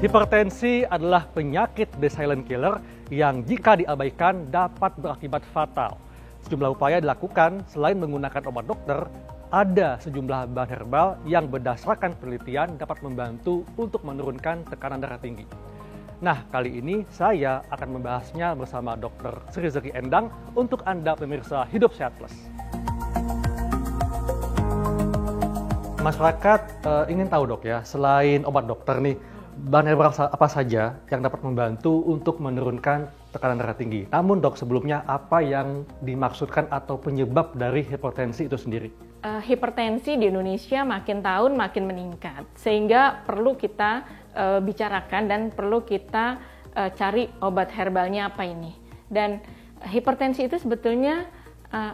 Hipertensi adalah penyakit the silent killer yang jika diabaikan dapat berakibat fatal. Sejumlah upaya dilakukan selain menggunakan obat dokter, ada sejumlah bahan herbal yang berdasarkan penelitian dapat membantu untuk menurunkan tekanan darah tinggi. Nah, kali ini saya akan membahasnya bersama Dr. Sri Zeki Endang untuk Anda pemirsa Hidup Sehat Plus. Masyarakat ingin tahu dok ya, selain obat dokter nih, bahan herbal apa saja yang dapat membantu untuk menurunkan tekanan darah tinggi. Namun dok, sebelumnya apa yang dimaksudkan atau penyebab dari hipertensi itu sendiri? Hipertensi di Indonesia makin tahun makin meningkat, sehingga perlu kita bicarakan dan perlu kita cari obat herbalnya apa ini. Dan hipertensi itu sebetulnya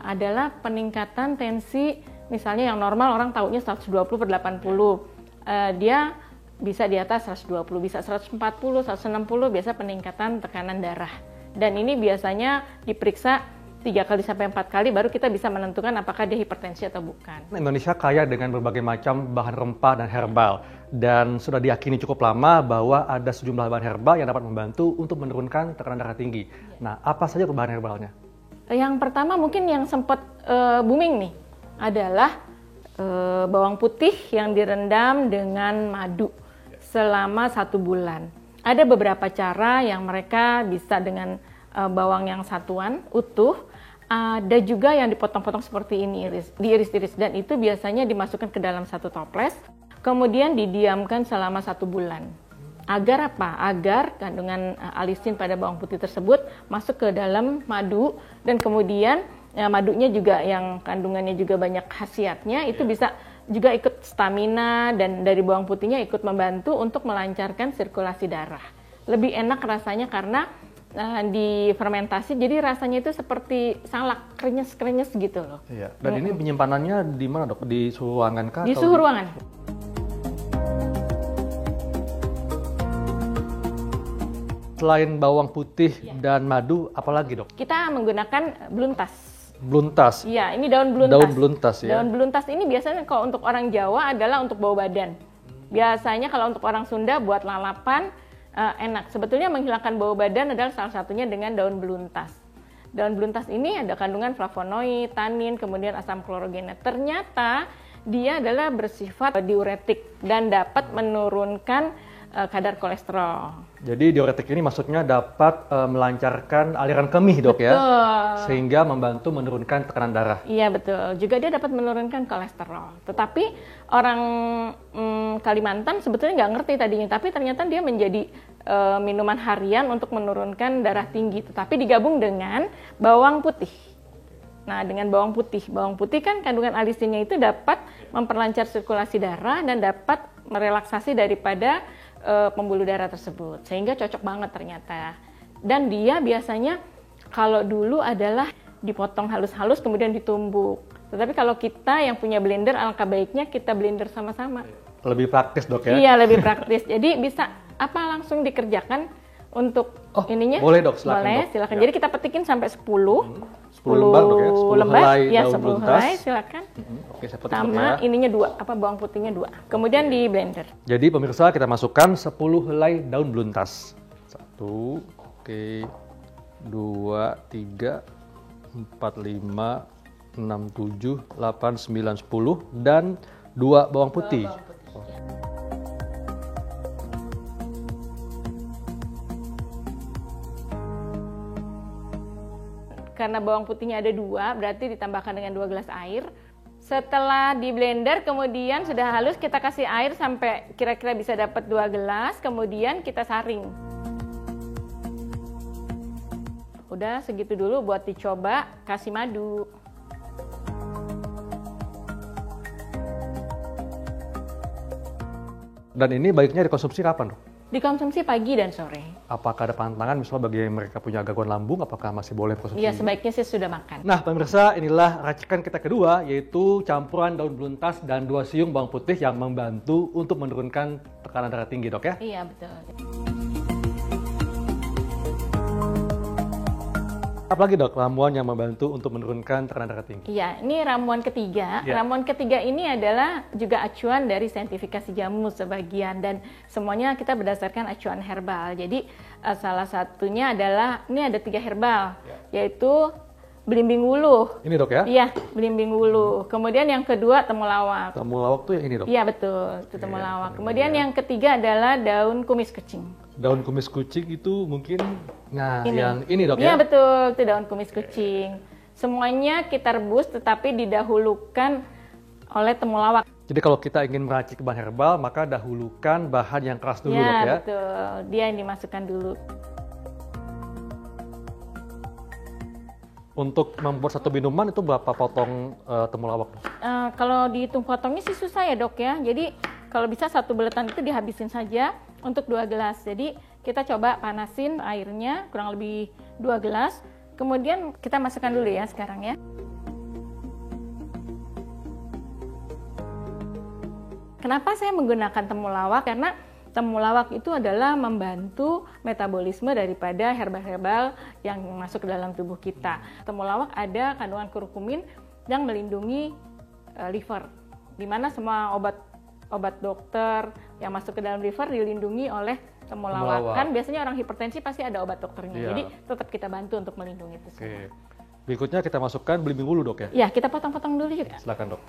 adalah peningkatan tensi, misalnya yang normal orang taunya 120/80, dia bisa di atas 120, bisa 140, 160, biasa peningkatan tekanan darah. Dan ini biasanya diperiksa 3 kali sampai 4 kali baru kita bisa menentukan apakah dia hipertensi atau bukan. Indonesia kaya dengan berbagai macam bahan rempah dan herbal. Dan sudah diyakini cukup lama bahwa ada sejumlah bahan herbal yang dapat membantu untuk menurunkan tekanan darah tinggi. Nah, apa saja bahan herbalnya? Yang pertama mungkin yang sempat booming nih adalah bawang putih yang direndam dengan madu selama 1 bulan. Ada beberapa cara yang mereka bisa dengan bawang yang satuan, utuh. Ada juga yang dipotong-potong seperti ini, diiris-iris. Dan itu biasanya dimasukkan ke dalam 1 toples, kemudian didiamkan selama 1 bulan. Agar apa? Agar kandungan alisin pada bawang putih tersebut masuk ke dalam madu, dan kemudian madunya juga yang kandungannya juga banyak khasiatnya, itu bisa juga ikut stamina, dan dari bawang putihnya ikut membantu untuk melancarkan sirkulasi darah. Lebih enak rasanya karena difermentasi, jadi rasanya itu seperti salak, krenyes-krenyes gitu loh. Iya. Dan ini penyimpanannya di mana dok? Di suhu ruangan kah? Di suhu ruangan. Selain bawang putih dan madu, apalagi dok? Kita menggunakan beluntas. Beluntas? Iya, ini daun beluntas. Daun beluntas ya? Daun beluntas ini biasanya kalau untuk orang Jawa adalah untuk bau badan. Biasanya kalau untuk orang Sunda buat lalapan, enak. Sebetulnya menghilangkan bau badan adalah salah satunya dengan daun beluntas. Daun beluntas ini ada kandungan flavonoid, tanin, kemudian asam klorogena. Ternyata dia adalah bersifat diuretik dan dapat menurunkan kadar kolesterol. Jadi diuretik ini maksudnya dapat melancarkan aliran kemih dok ya? Sehingga membantu menurunkan tekanan darah. Iya betul, juga dia dapat menurunkan kolesterol. Tetapi orang Kalimantan sebetulnya nggak ngerti tadinya, tapi ternyata dia menjadi minuman harian untuk menurunkan darah tinggi. Tetapi digabung dengan bawang putih. Nah, dengan bawang putih kan kandungan alisinnya itu dapat memperlancar sirkulasi darah dan dapat merelaksasi daripada pembuluh darah tersebut, sehingga cocok banget ternyata. Dan dia biasanya kalau dulu adalah dipotong halus-halus kemudian ditumbuk. Tetapi kalau kita yang punya blender, alangkah baiknya kita blender sama-sama. Lebih praktis dok ya? Iya, lebih praktis. Jadi bisa langsung dikerjakan untuk ininya? Boleh dok, silakan. Boleh, dok. silakan. Ya. Jadi kita petikin sampai 10 lembar dok ya? 10 helai ya, daun 10 beluntas. helai, silakan. Oke, saya petik Sama dok ya. ininya 2, bawang putihnya 2. Kemudian di blender. Jadi pemirsa, kita masukkan 10 helai daun beluntas. 1, oke, 2, 3, 4, 5, 6, 7, 8, 9, 10, dan 2 bawang putih. Karena bawang putihnya ada 2, berarti ditambahkan dengan 2 gelas air. Setelah di blender, kemudian sudah halus, kita kasih air sampai kira-kira bisa dapat 2 gelas, kemudian kita saring. Udah segitu dulu buat dicoba, kasih madu. Dan ini baiknya dikonsumsi kapan dok? Dikonsumsi pagi dan sore. Apakah ada pantangan misalnya bagi yang mereka punya gangguan lambung, apakah masih boleh konsumsi? Iya, sebaiknya sih sudah makan. Nah pemirsa, inilah racikan kita kedua, yaitu campuran daun beluntas dan 2 siung bawang putih yang membantu untuk menurunkan tekanan darah tinggi dok ya? Iya betul. Apalagi dok, ramuan yang membantu untuk menurunkan tekanan darah tinggi? Iya, ini ramuan ketiga. Ya. Ramuan ketiga ini adalah juga acuan dari saintifikasi jamu sebagian, dan semuanya kita berdasarkan acuan herbal. Jadi salah satunya adalah, ini ada 3 herbal, yaitu belimbing wuluh. Ini dok ya? Iya, belimbing wuluh. Kemudian yang kedua temulawak. Temulawak tuh yang ini dok? Iya betul, itu temulawak. Kemudian yang ketiga adalah daun kumis kucing. Daun kumis kucing itu mungkin, nah Ini. yang ini dok Iya ya? betul, itu daun kumis kucing. Semuanya kita rebus tetapi didahulukan oleh temulawak. Jadi kalau kita ingin meracik bahan herbal, maka dahulukan bahan yang keras dulu dok Ya ya? betul, dia yang dimasukkan dulu. Untuk membuat satu minuman itu berapa potong temulawak? Kalau dihitung potongnya sih susah ya dok ya. Jadi kalau bisa satu buletan itu dihabisin saja untuk 2 gelas. Jadi kita coba panasin airnya kurang lebih 2 gelas. Kemudian kita masukkan dulu ya sekarang ya. Kenapa saya menggunakan temulawak? Karena temulawak itu adalah membantu metabolisme daripada herbal-herbal yang masuk ke dalam tubuh kita. Temulawak ada kandungan kurkumin yang melindungi liver, di mana semua obat dokter yang masuk ke dalam liver dilindungi oleh temulawak. Kan biasanya orang hipertensi pasti ada obat dokternya, jadi tetap kita bantu untuk melindungi itu semua. Berikutnya kita masukkan belimbing wuluh dok ya? Ya, kita potong-potong dulu juga. Silakan dok.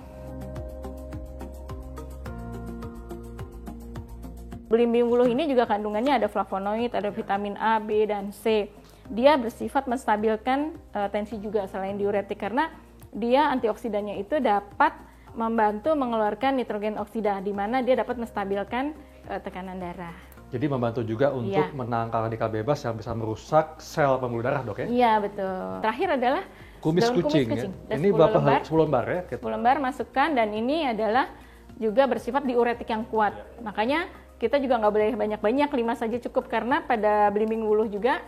Belimbing wuluh ini juga kandungannya ada flavonoid, ada vitamin A, B, dan C. Dia bersifat menstabilkan tensi juga selain diuretik, karena dia antioksidannya itu dapat membantu mengeluarkan nitrogen oksida, di mana dia dapat menstabilkan tekanan darah. Jadi membantu juga untuk menangkal radikal bebas yang bisa merusak sel pembuluh darah dok ya? Iya betul. Terakhir adalah kumis kucing ya? Ini berapa lembar? 10 lembar ya? 10 lembar masukkan, dan ini adalah juga bersifat diuretik yang kuat. Makanya kita juga nggak boleh banyak-banyak, 5 saja cukup, karena pada belimbing wuluh juga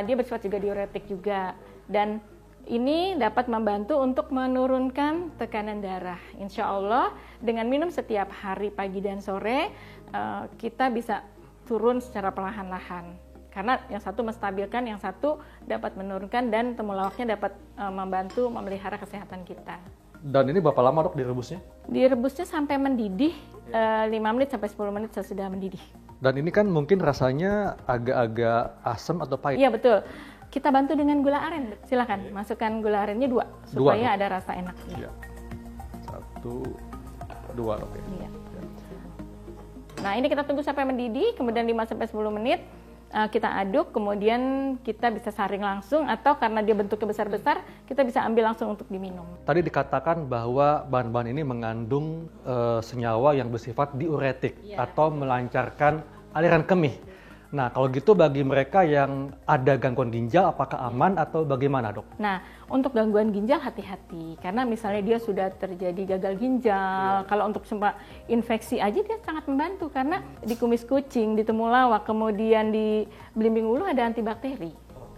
dia bersifat juga diuretik juga, dan ini dapat membantu untuk menurunkan tekanan darah. Insya Allah dengan minum setiap hari pagi dan sore kita bisa turun secara perlahan-lahan, karena yang satu menstabilkan, yang satu dapat menurunkan, dan temulawaknya dapat membantu memelihara kesehatan kita. Dan ini berapa lama dok direbusnya? Direbusnya sampai mendidih, 5 menit sampai 10 menit sesudah mendidih. Dan ini kan mungkin rasanya agak-agak asam atau pahit? Iya betul. Kita bantu dengan gula aren. Silakan masukkan gula arennya 2 supaya ada rasa enak. Iya. 1, 2 dok ya? Iya. Nah ini kita tunggu sampai mendidih, kemudian 5 sampai 10 menit. Kita aduk, kemudian kita bisa saring langsung, atau karena dia bentuknya besar-besar, kita bisa ambil langsung untuk diminum. Tadi dikatakan bahwa bahan-bahan ini mengandung senyawa yang bersifat diuretik atau melancarkan aliran kemih. Nah, kalau gitu bagi mereka yang ada gangguan ginjal, apakah aman atau bagaimana dok? Nah, untuk gangguan ginjal hati-hati, karena misalnya dia sudah terjadi gagal ginjal, kalau untuk sempat infeksi aja dia sangat membantu, karena di kumis kucing, di temulawak, kemudian di belimbing wuluh ada antibakteri.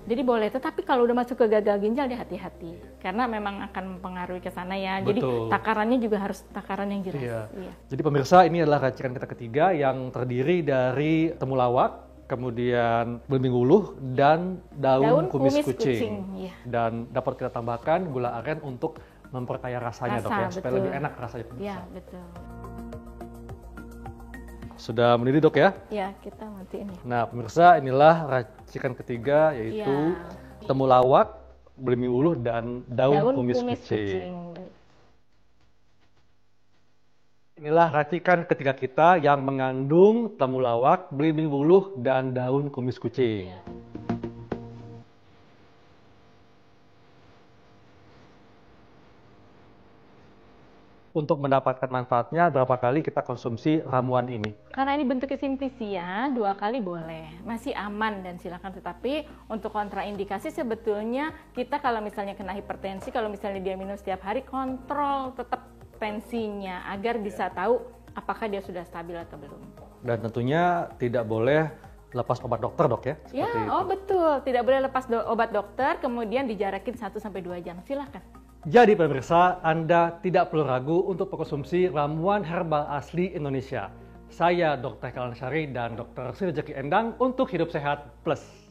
Jadi boleh, tetapi kalau udah masuk ke gagal ginjal dia hati-hati, karena memang akan mempengaruhi ke sana ya. Betul. Jadi takarannya juga harus takaran yang jelas. Iya. Jadi pemirsa, ini adalah racikan kita ketiga yang terdiri dari temulawak, kemudian belimbing wuluh, dan daun kumis kucing. Iya. Dan dapat kita tambahkan gula aren untuk memperkaya rasanya dok ya, supaya lebih enak rasanya. Iya betul. Sudah mendidih dok ya? Ya, kita matiin ya. Nah pemirsa, inilah racikan ketiga, yaitu temulawak, belimbing wuluh, dan daun kumis kucing. Inilah racikan ketiga kita yang mengandung temulawak, belimbing wuluh, dan daun kumis kucing. Untuk mendapatkan manfaatnya, berapa kali kita konsumsi ramuan ini? Karena ini bentuknya simplisia, 2 kali boleh, masih aman dan silakan. Tetapi untuk kontraindikasi sebetulnya kita kalau misalnya kena hipertensi, kalau misalnya dia minum setiap hari, kontrol tetap tensinya agar bisa tahu apakah dia sudah stabil atau belum. Dan tentunya tidak boleh lepas obat dokter dok ya? Ya, betul, tidak boleh lepas obat dokter, kemudian dijarakin 1-2 jam, silakan. Jadi pemirsa, Anda tidak perlu ragu untuk mengkonsumsi ramuan herbal asli Indonesia. Saya Dr. Kalan Syari dan Dr. Sri Rezeki Endang untuk Hidup Sehat Plus.